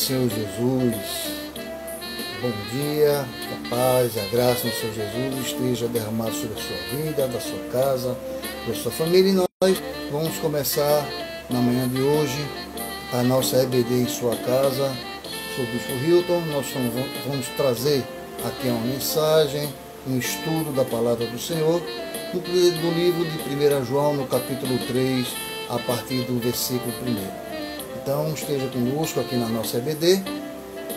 Senhor Jesus. Bom dia, que a paz e a graça do Senhor Jesus esteja derramado sobre a sua vida, da sua casa, da sua família. E nós vamos começar na manhã de hoje a nossa EBD em sua casa. Sou o Bispo Hilton. Nós vamos trazer aqui uma mensagem, um estudo da palavra do Senhor, do livro de 1 João, no capítulo 3, a partir do versículo 1. Então esteja conosco aqui na nossa EBD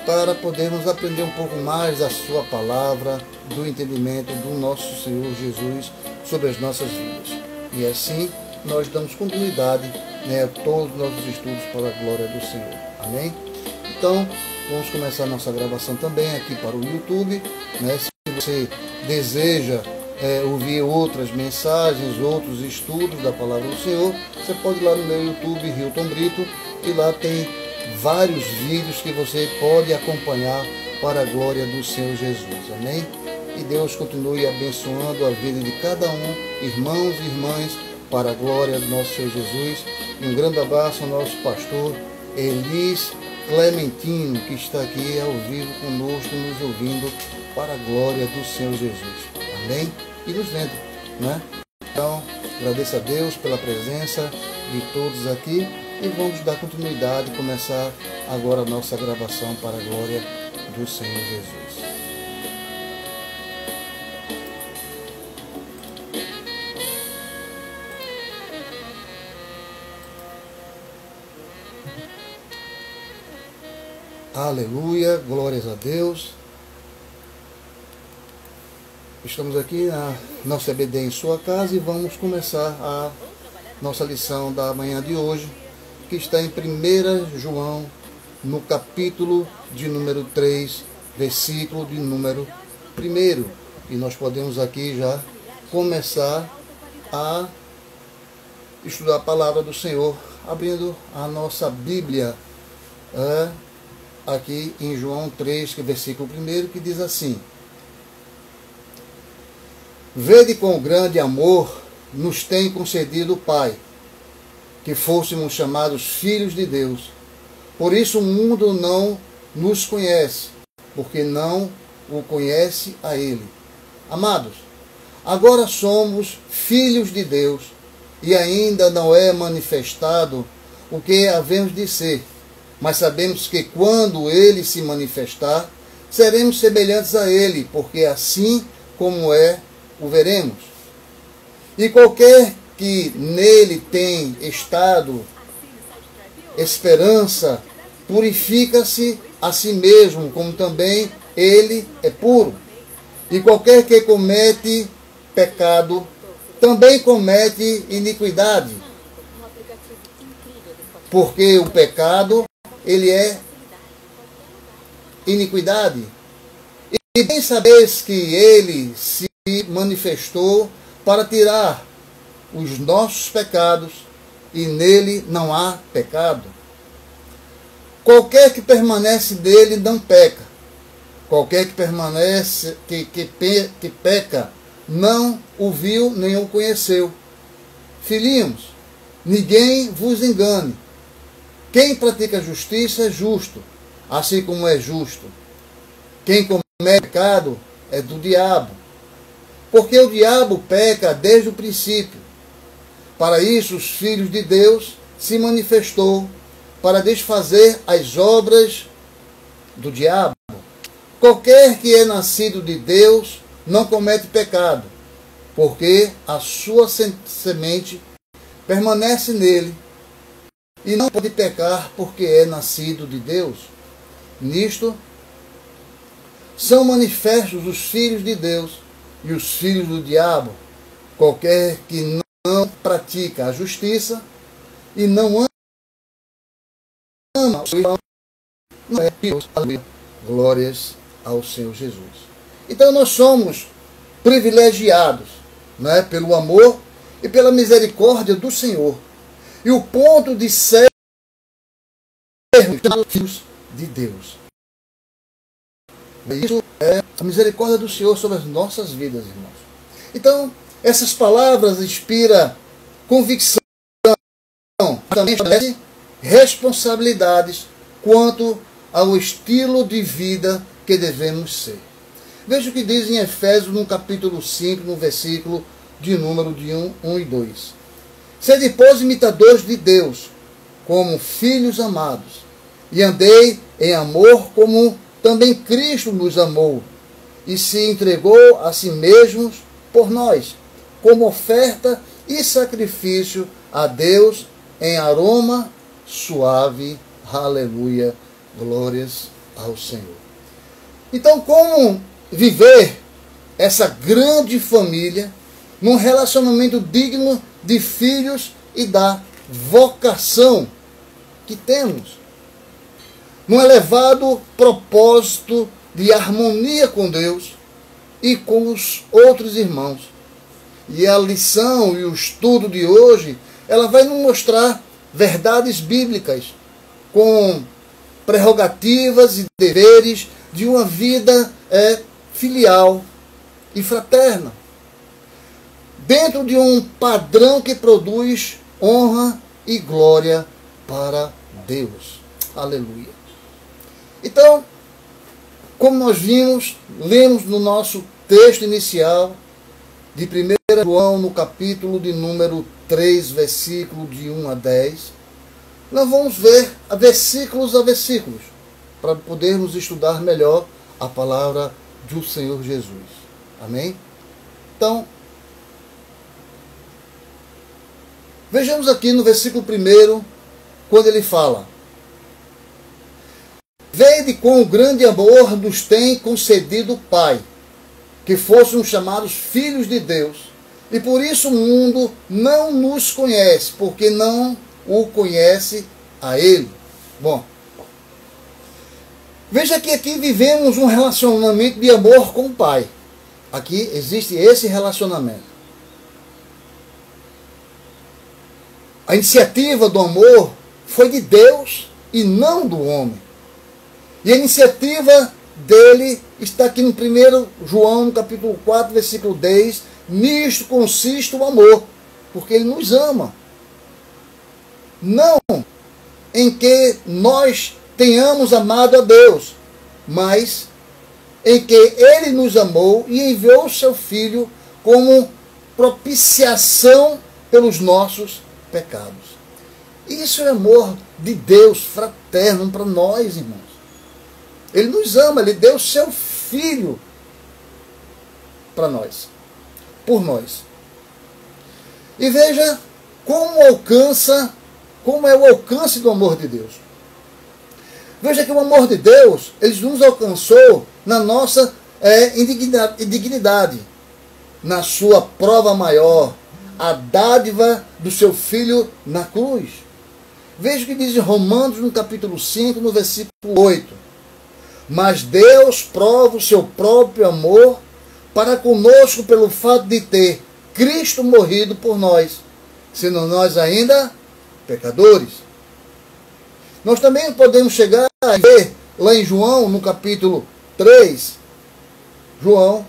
para podermos aprender um pouco mais da sua palavra, do entendimento do nosso Senhor Jesus sobre as nossas vidas. E assim nós damos continuidade, a todos os nossos estudos para a glória do Senhor. Amém? Então vamos começar a nossa gravação também aqui para o YouTube. Se você deseja ouvir outras mensagens, outros estudos da palavra do Senhor, você pode ir lá no meu YouTube, Hilton Brito, e lá tem vários vídeos que você pode acompanhar para a glória do Senhor Jesus. Amém? E Deus continue abençoando a vida de cada um, irmãos e irmãs, para a glória do nosso Senhor Jesus. E um grande abraço ao nosso pastor Elis Clementino, que está aqui ao vivo conosco, nos ouvindo, para a glória do Senhor Jesus. Amém? E nos vendo, né? Então, agradeço a Deus pela presença de todos aqui e vamos dar continuidade, começar agora a nossa gravação para a glória do Senhor Jesus. Aleluia, glórias a Deus. Estamos aqui na nossa EBD em sua casa e vamos começar a nossa lição da manhã de hoje, que está em 1 João, no capítulo de número 3, versículo de número 1. E nós podemos aqui já começar a estudar a palavra do Senhor, abrindo a nossa Bíblia, aqui em João 3, que é versículo 1, que diz assim: Vede quão grande amor nos tem concedido o Pai, que fôssemos chamados filhos de Deus. Por isso o mundo não nos conhece, porque não o conhece a Ele. Amados, agora somos filhos de Deus, e ainda não é manifestado o que havemos de ser. Mas sabemos que quando Ele se manifestar, seremos semelhantes a Ele, porque assim como é, o veremos. E qualquer que nele tem estado esperança, purifica-se a si mesmo, como também ele é puro. E qualquer que comete pecado, também comete iniquidade. Porque o pecado, ele é iniquidade. E bem sabeis que ele se manifestou para tirar os nossos pecados, e nele não há pecado. Qualquer que permanece nele não peca. Qualquer que permanece, que peca, não o viu nem o conheceu. Filhinhos, ninguém vos engane. Quem pratica justiça é justo, assim como é justo. Quem comete pecado é do diabo, porque o diabo peca desde o princípio. Para isso os filhos de Deus se manifestou, para desfazer as obras do diabo. Qualquer que é nascido de Deus não comete pecado, porque a sua semente permanece nele, e não pode pecar porque é nascido de Deus. Nisto são manifestos os filhos de Deus e os filhos do diabo. Qualquer que não pratica a justiça e não ama o seu irmão, não é Deus. Glórias ao Senhor Jesus. Então nós somos privilegiados, pelo amor e pela misericórdia do Senhor. E o ponto de sermos filhos de Deus. Isso é a misericórdia do Senhor sobre as nossas vidas, irmãos. Então, essas palavras inspiram convicção, também estabelece responsabilidades quanto ao estilo de vida que devemos ser. Veja o que diz em Efésios, no capítulo 5, no versículo de número de 1 e 2. Sede, pois, imitadores de Deus, como filhos amados, e andei em amor como também Cristo nos amou, e se entregou a si mesmo por nós, como oferta e sacrifício a Deus em aroma suave. Aleluia, glórias ao Senhor. Então, como viver essa grande família num relacionamento digno de filhos e da vocação que temos, num elevado propósito de harmonia com Deus e com os outros irmãos. E a lição e o estudo de hoje, ela vai nos mostrar verdades bíblicas com prerrogativas e deveres de uma vida filial e fraterna, dentro de um padrão que produz honra e glória para Deus. Aleluia. Então, como nós lemos no nosso texto inicial de 1 João, no capítulo de número 3, versículo de 1 a 10, nós vamos ver versículos a versículos, para podermos estudar melhor a palavra do Senhor Jesus. Amém? Então, vejamos aqui no versículo 1, quando ele fala: vede quão grande amor nos tem concedido o Pai, que fôssemos chamados filhos de Deus, e por isso o mundo não nos conhece, porque não o conhece a Ele. Bom, veja que aqui vivemos um relacionamento de amor com o Pai. Aqui existe esse relacionamento. A iniciativa do amor foi de Deus e não do homem. E a iniciativa dele está aqui no 1 João, no capítulo 4, versículo 10. Nisto consiste o amor, porque ele nos ama. Não em que nós tenhamos amado a Deus, mas em que ele nos amou e enviou o seu Filho como propiciação pelos nossos pecados. Isso é amor de Deus fraterno para nós, irmãos. Ele nos ama, ele deu o seu Filho para nós, por nós. E veja como é o alcance do amor de Deus. Veja que o amor de Deus, ele nos alcançou na nossa indignidade, na sua prova maior, a dádiva do seu Filho na cruz. Veja o que diz em Romanos, no capítulo 5, no versículo 8. Mas Deus prova o seu próprio amor para conosco pelo fato de ter Cristo morrido por nós, sendo nós ainda pecadores. Nós também podemos chegar a ver lá em João, no capítulo 3, João,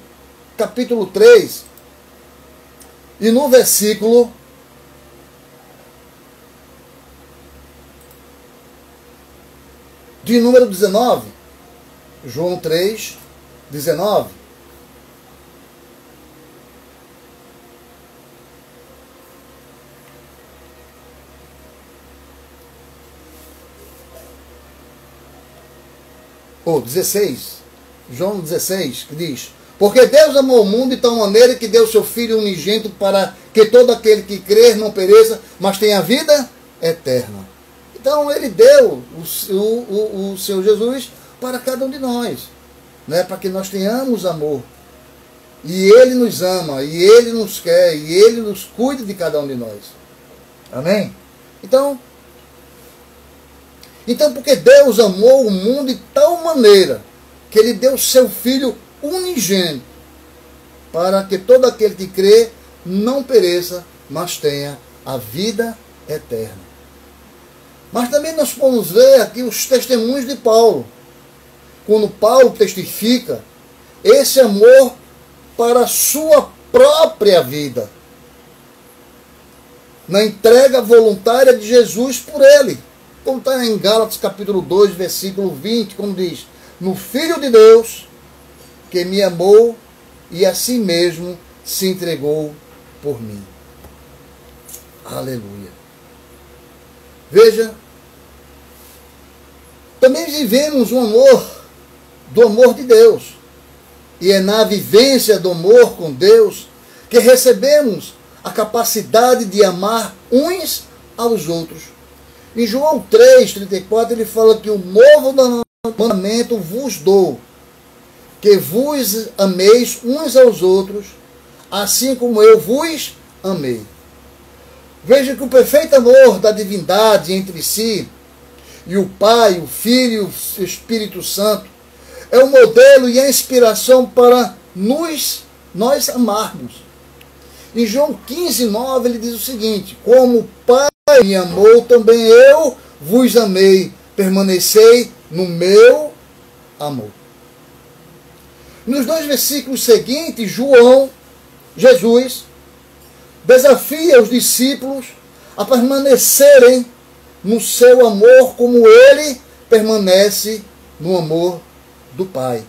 capítulo 3, e no versículo de número 19, João 3, 19. Ou 16, João 16, que diz: porque Deus amou o mundo de tal maneira que deu seu Filho unigênito para que todo aquele que crer não pereça, mas tenha vida eterna. Então ele deu o Senhor Jesus para cada um de nós, né? Para que nós tenhamos amor. E ele nos ama, e ele nos quer, e ele nos cuida de cada um de nós. Amém? Então, porque Deus amou o mundo de tal maneira que ele deu seu Filho unigênito para que todo aquele que crê não pereça, mas tenha a vida eterna. Mas também nós podemos ver aqui os testemunhos de Paulo. Quando Paulo testifica esse amor para a sua própria vida, na entrega voluntária de Jesus por ele. Como está em Gálatas capítulo 2, versículo 20, como diz: no Filho de Deus, que me amou e a si mesmo se entregou por mim. Aleluia. Veja, também vivemos o amor, do amor de Deus. E é na vivência do amor com Deus que recebemos a capacidade de amar uns aos outros. Em João 3,34 ele fala que o novo mandamento vos dou, que vos ameis uns aos outros, assim como eu vos amei. Veja que o perfeito amor da divindade entre si, e o Pai, o Filho e o Espírito Santo, é o modelo e a inspiração para nós amarmos. Em João 15,9 ele diz o seguinte: como o Pai me amou, também eu vos amei, permanecei no meu amor. Nos 2 versículos seguintes, Jesus, desafia os discípulos a permanecerem no seu amor como ele permanece no amor do Pai.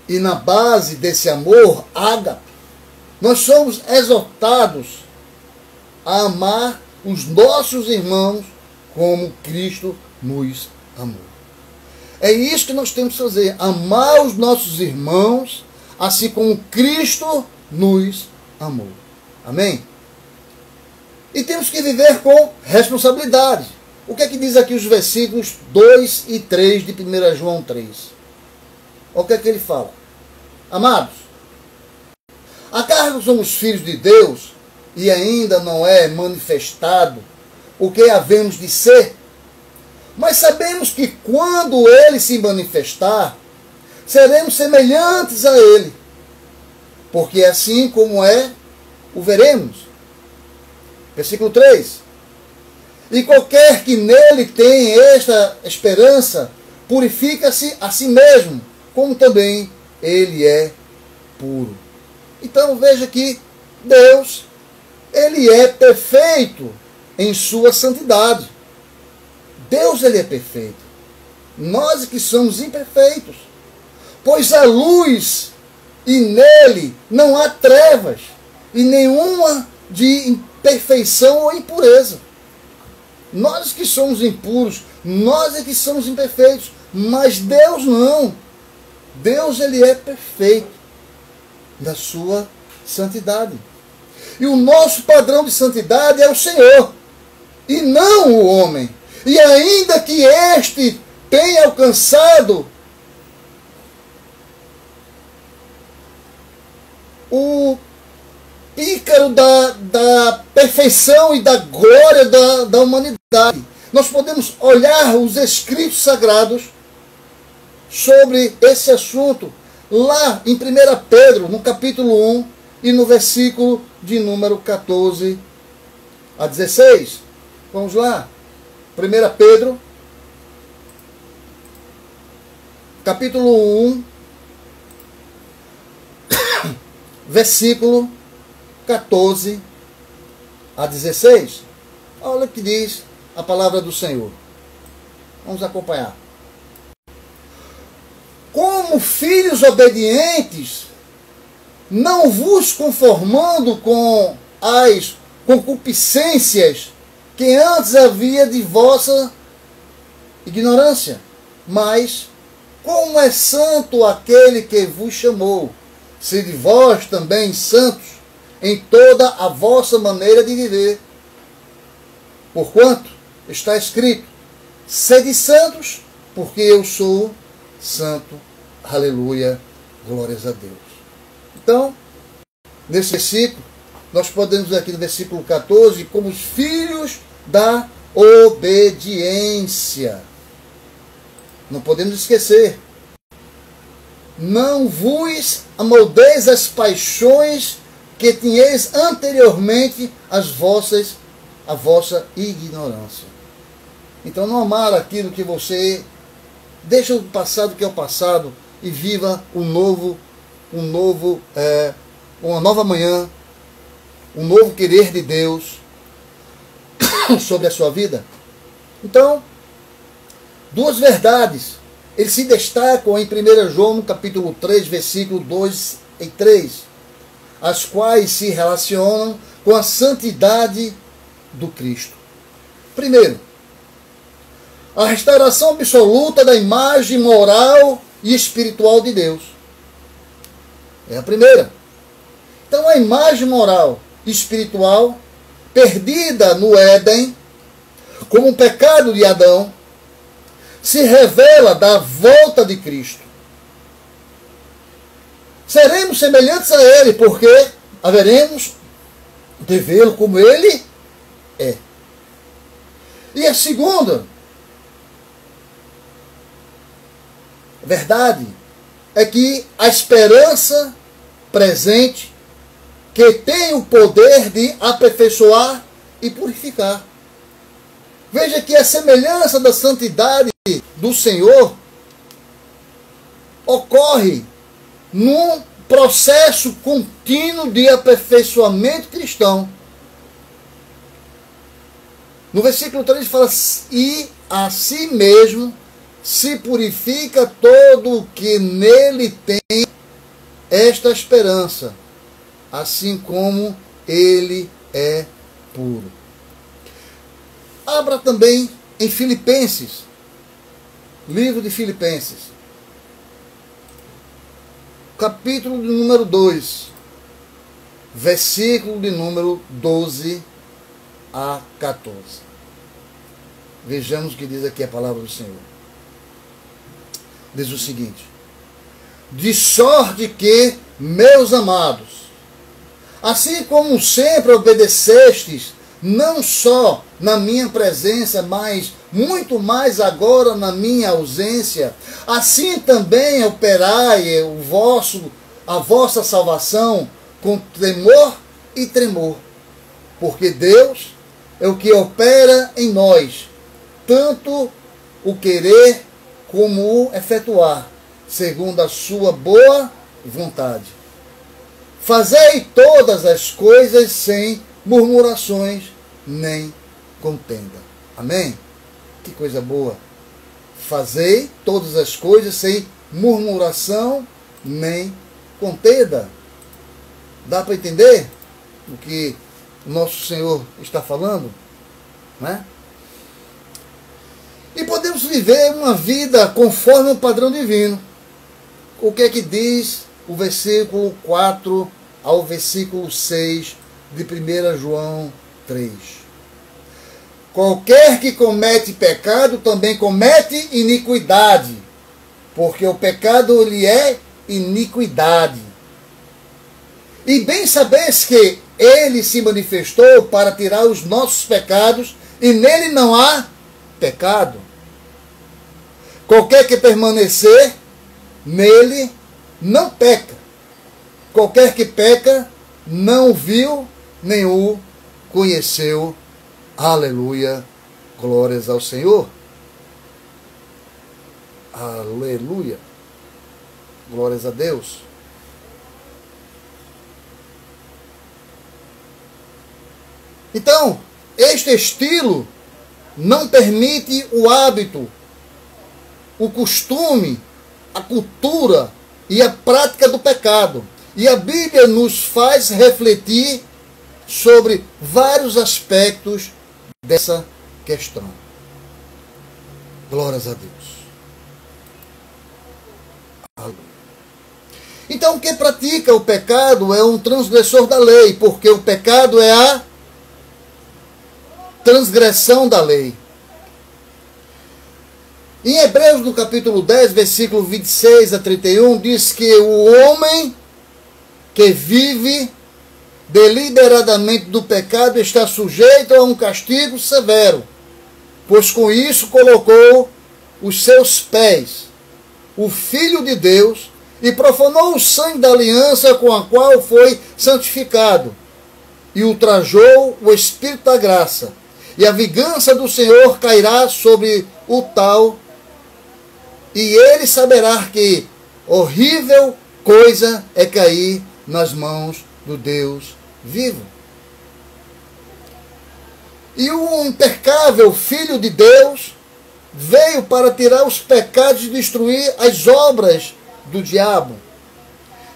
E na base desse amor, ágape, nós somos exortados a amar os nossos irmãos como Cristo nos amou. É isso que nós temos que fazer, amar os nossos irmãos assim como Cristo nos amou. Amém? E temos que viver com responsabilidade. O que é que diz aqui os versículos 2 e 3 de 1 João 3? O que é que ele fala? Amados, acaso somos filhos de Deus e ainda não é manifestado o que havemos de ser? Mas sabemos que quando ele se manifestar, seremos semelhantes a ele, porque assim como é, o veremos. Versículo 3. E qualquer que nele tem esta esperança, purifica-se a si mesmo, como também ele é puro. Então veja que Deus, ele é perfeito em sua santidade. Deus, ele é perfeito. Nós que somos imperfeitos. Pois a luz, e nele não há trevas, e nenhuma de imperfeição ou impureza. Nós que somos impuros, nós é que somos imperfeitos, mas Deus não. Deus, ele é perfeito na sua santidade. E o nosso padrão de santidade é o Senhor, e não o homem. E ainda que este tenha alcançado o pícaro da perfeição e da glória da humanidade, nós podemos olhar os escritos sagrados sobre esse assunto lá em 1 Pedro, no capítulo 1 e no versículo de número 14 a 16. Vamos lá. 1 Pedro, capítulo 1, versículo 14 a 16. Olha o que diz a palavra do Senhor. Vamos acompanhar. Como filhos obedientes, não vos conformando com as concupiscências que antes havia de vossa ignorância, mas como é santo aquele que vos chamou, sede vós também santos em toda a vossa maneira de viver. Porquanto está escrito: sede santos, porque eu sou santo. Aleluia, glórias a Deus. Então, nesse versículo, nós podemos ver aqui no versículo 14, como os filhos da obediência. Não podemos esquecer. Não vos amoldeis as paixões que tinhais anteriormente a vossa ignorância. Então não amar aquilo que você deixa o passado que é o passado e viva uma nova manhã, um novo querer de Deus, sobre a sua vida. Então, duas verdades, eles se destacam em 1 João, capítulo 3, versículo 2 e 3, as quais se relacionam com a santidade do Cristo. Primeiro, a restauração absoluta da imagem moral e espiritual de Deus. É a primeira. Então, a imagem moral e espiritual, perdida no Éden, como um pecado de Adão, se revela da volta de Cristo. Seremos semelhantes a Ele, porque haveremos de vê-lo como Ele é. E a segunda verdade é que a esperança presente, que tem o poder de aperfeiçoar e purificar. Veja que a semelhança da santidade do Senhor ocorre num processo contínuo de aperfeiçoamento cristão. No versículo 3 fala: e a si mesmo se purifica todo o que nele tem esta esperança, assim como ele é puro. Abra também em Filipenses, livro de Filipenses, capítulo de número 2, versículo de número 12 a 14. Vejamos o que diz aqui a palavra do Senhor. Diz o seguinte: de sorte que, meus amados, assim como sempre obedecestes, não só na minha presença, mas muito mais agora na minha ausência, assim também operai a vossa salvação com temor e tremor, porque Deus é o que opera em nós, tanto o querer como o efetuar, segundo a sua boa vontade. Fazei todas as coisas sem murmurações nem contenda. Amém? Que coisa boa. Fazei todas as coisas sem murmuração nem contenda. Dá para entender o que o nosso Senhor está falando? Né? E podemos viver uma vida conforme o padrão divino. O que é que diz o versículo 4 ao versículo 6 de 1 João 3? Qualquer que comete pecado também comete iniquidade, porque o pecado ele é iniquidade. E bem sabeis que ele se manifestou para tirar os nossos pecados, e nele não há pecado. Qualquer que permanecer nele não peca. Qualquer que peca não viu nem o conheceu. Aleluia. Glórias ao Senhor. Aleluia. Glórias a Deus. Então, este estilo não permite o hábito, o costume, a cultura e a prática do pecado. E a Bíblia nos faz refletir sobre vários aspectos dessa questão. Glórias a Deus. Aleluia. Então, quem pratica o pecado é um transgressor da lei, porque o pecado é a transgressão da lei. Em Hebreus, no capítulo 10, versículo 26 a 31, diz que o homem que vive deliberadamente do pecado está sujeito a um castigo severo, pois com isso colocou os seus pés o Filho de Deus e profanou o sangue da aliança com a qual foi santificado e ultrajou o Espírito da graça. E a vingança do Senhor cairá sobre o tal, e ele saberá que horrível coisa é cair nas mãos do Deus vivo. E o impecável Filho de Deus veio para tirar os pecados e destruir as obras do diabo.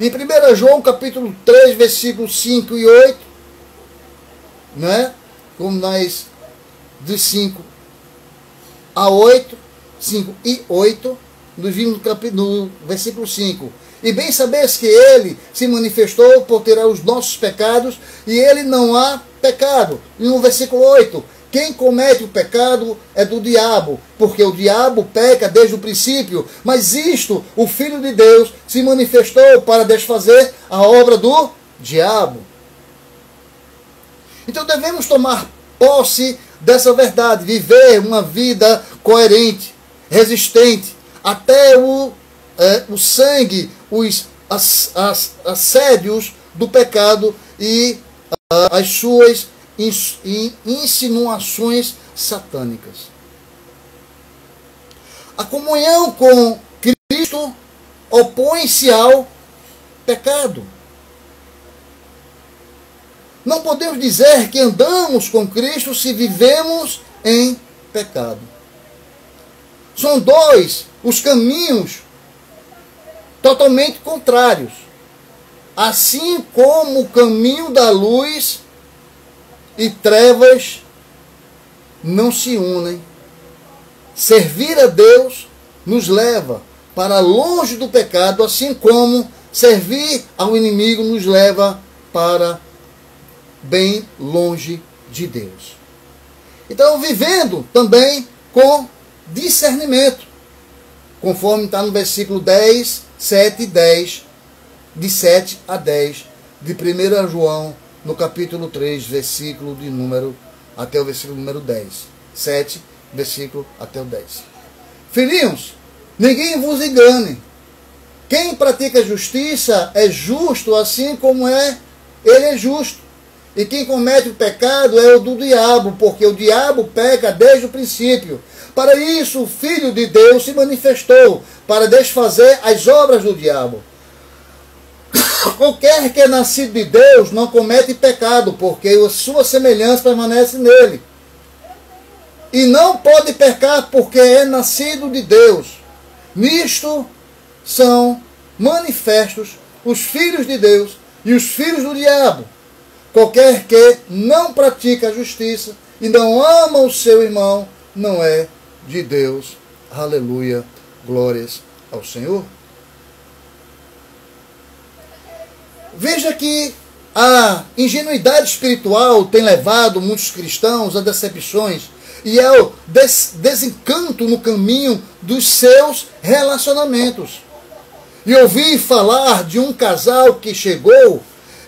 Em 1 João capítulo 3, versículos 5 e 8, né? Como nós, de 5 a 8, 5 e 8, nós vimos no versículo 5. E bem sabes que ele se manifestou por tirar os nossos pecados, e ele não há pecado. E no versículo 8, quem comete o pecado é do diabo, porque o diabo peca desde o princípio. Mas isto, o Filho de Deus, se manifestou para desfazer a obra do diabo. Então devemos tomar posse dessa verdade, viver uma vida coerente, resistente, até o sangue, os assédios do pecado e as suas insinuações satânicas. A comunhão com Cristo opõe-se ao pecado. Não podemos dizer que andamos com Cristo se vivemos em pecado. São dois os caminhos totalmente contrários. Assim como o caminho da luz e trevas não se unem. Servir a Deus nos leva para longe do pecado, assim como servir ao inimigo nos leva para bem longe de Deus. Então, vivendo também com discernimento, conforme está no versículo 10, 7 e 10, de 7 a 10, de 1 João, no capítulo 3, versículo de número, até o versículo número 10. 7, versículo até o 10. Filhinhos, ninguém vos engane. Quem pratica justiça é justo, assim como ele é justo. E quem comete o pecado é o do diabo, porque o diabo peca desde o princípio. Para isso o Filho de Deus se manifestou, para desfazer as obras do diabo. Qualquer que é nascido de Deus não comete pecado, porque a sua semelhança permanece nele. E não pode pecar porque é nascido de Deus. Nisto são manifestos os filhos de Deus e os filhos do diabo. Qualquer que não pratica a justiça e não ama o seu irmão, não é de Deus. Aleluia. Glórias ao Senhor. Veja que a ingenuidade espiritual tem levado muitos cristãos a decepções e ao desencanto no caminho dos seus relacionamentos. E ouvi falar de um casal que chegou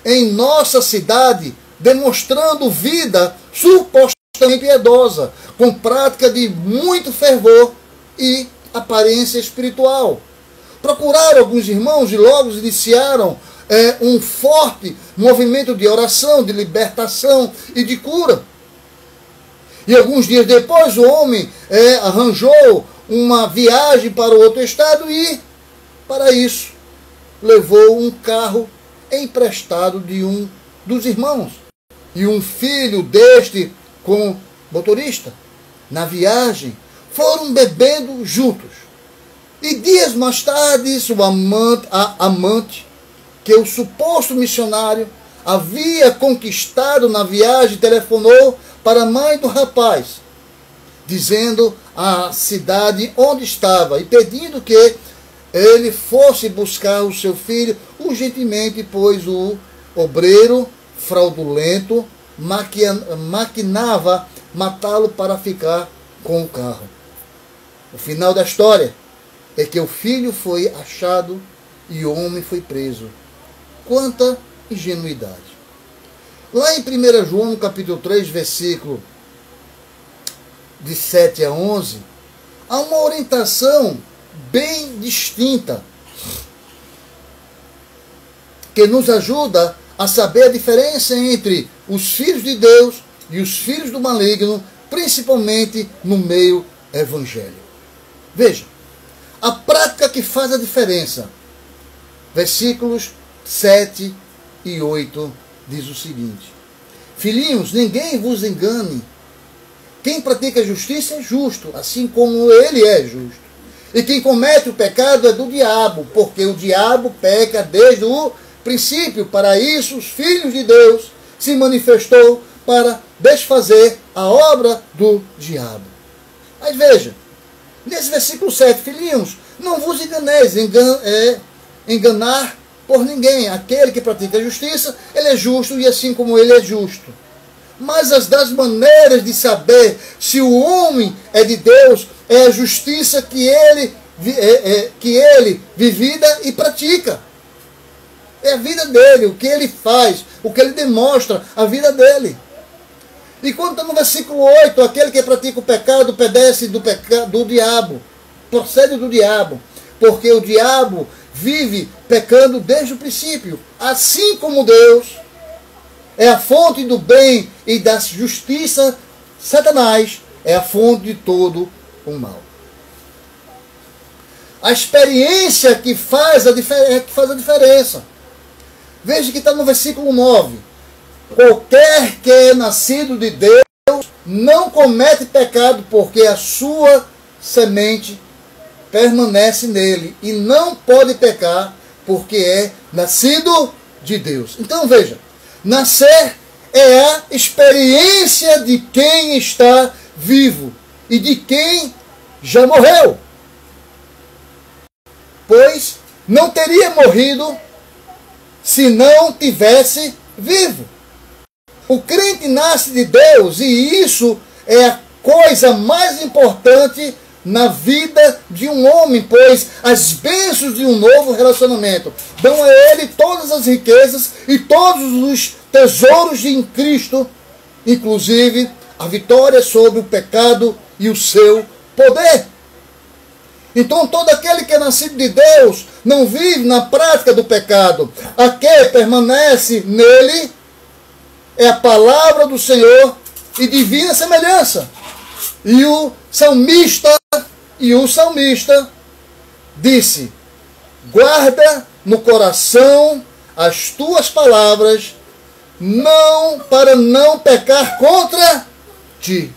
em nossa cidade demonstrando vida supostamente piedosa, com prática de muito fervor e aparência espiritual. Procuraram alguns irmãos e logo iniciaram um forte movimento de oração, de libertação e de cura. E alguns dias depois o homem arranjou uma viagem para outro estado e, para isso, levou um carro emprestado de um dos irmãos. E um filho deste com motorista. Na viagem, foram bebendo juntos. E dias mais tarde, a amante, que o suposto missionário havia conquistado na viagem, telefonou para a mãe do rapaz, dizendo a cidade onde estava e pedindo que ele fosse buscar o seu filho urgentemente, pois o obreiro fraudulento maquinava matá-lo para ficar com o carro. O final da história é que o filho foi achado e o homem foi preso. Quanta ingenuidade! Lá em 1 João, no capítulo 3, versículo de 7 a 11, há uma orientação bem distinta que nos ajuda a saber a diferença entre os filhos de Deus e os filhos do maligno, principalmente no meio evangélico. Veja, a prática que faz a diferença. Versículos 7 e 8 diz o seguinte: Filhinhos, ninguém vos engane. quem pratica justiça é justo, assim como ele é justo. E quem comete o pecado é do diabo, porque o diabo peca desde o princípio. Para isso, os filhos de Deus se manifestou para desfazer a obra do diabo. Mas veja, nesse versículo 7, filhinhos, não vos enganeis, enganar por ninguém. Aquele que pratica a justiça, ele é justo e assim como ele é justo. Mas as das maneiras de saber se o homem é de Deus é a justiça que ele vivida e pratica. É a vida dele, o que ele faz, o que ele demonstra, a vida dele. E quando está no versículo 8, aquele que pratica o pecado pedece do diabo, procede do diabo, porque o diabo vive pecando desde o princípio, assim como Deus é a fonte do bem e da justiça, Satanás é a fonte de todo o mal. A experiência que faz a diferença. Veja que está no versículo 9. Qualquer que é nascido de Deus não comete pecado, porque a sua semente permanece nele e não pode pecar, porque é nascido de Deus. Então veja, nascer é a experiência de quem está vivo e de quem já morreu, pois não teria morrido se não tivesse vivo. O crente nasce de Deus e isso é a coisa mais importante na vida de um homem, pois as bênçãos de um novo relacionamento dão a ele todas as riquezas e todos os tesouros em Cristo, inclusive a vitória sobre o pecado e o seu poder. Então todo aquele que é nascido de Deus não vive na prática do pecado. A que permanece nele é a palavra do Senhor e divina semelhança. E o salmista disse: guarda no coração as tuas palavras, para não pecar contra ti.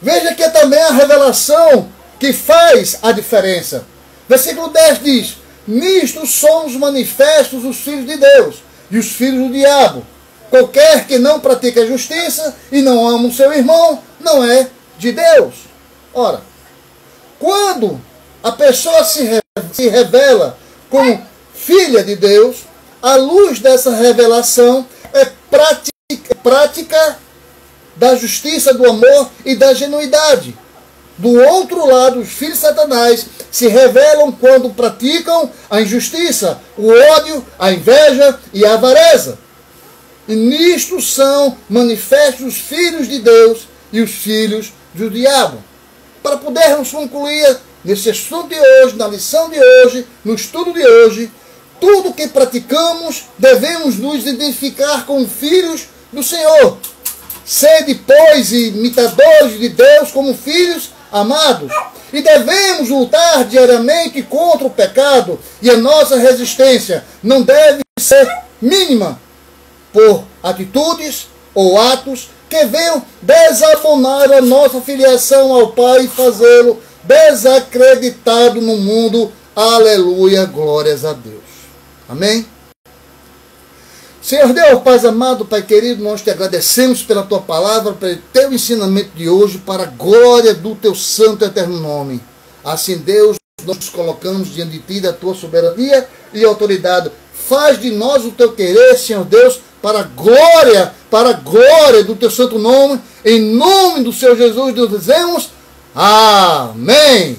Veja que é também a revelação que faz a diferença. Versículo 10 diz: nisto somos manifestos os filhos de Deus e os filhos do diabo. Qualquer que não pratica a justiça e não ama o seu irmão, não é de Deus. Ora, quando a pessoa se revela como filha de Deus, a luz dessa revelação é prática da justiça, do amor e da genuidade. Do outro lado, os filhos de Satanás se revelam quando praticam a injustiça, o ódio, a inveja e a avareza. E nisto são manifestos os filhos de Deus e os filhos do diabo. Para podermos concluir nesse assunto de hoje, na lição de hoje, no estudo de hoje, tudo que praticamos devemos nos identificar como filhos do Senhor. Sede, pois, imitadores de Deus como filhos amados. E devemos lutar diariamente contra o pecado, e a nossa resistência não deve ser mínima por atitudes ou atos que venham desabonar a nossa filiação ao Pai e fazê-lo desacreditado no mundo. Aleluia, glórias a Deus. Amém? Senhor Deus, Pai amado, Pai querido, nós te agradecemos pela tua palavra, pelo teu ensinamento de hoje, para a glória do teu santo e eterno nome. Assim, Deus, nós nos colocamos diante de ti, da tua soberania e autoridade. Faz de nós o teu querer, Senhor Deus, para a glória do teu santo nome. Em nome do Senhor Jesus, nós dizemos amém.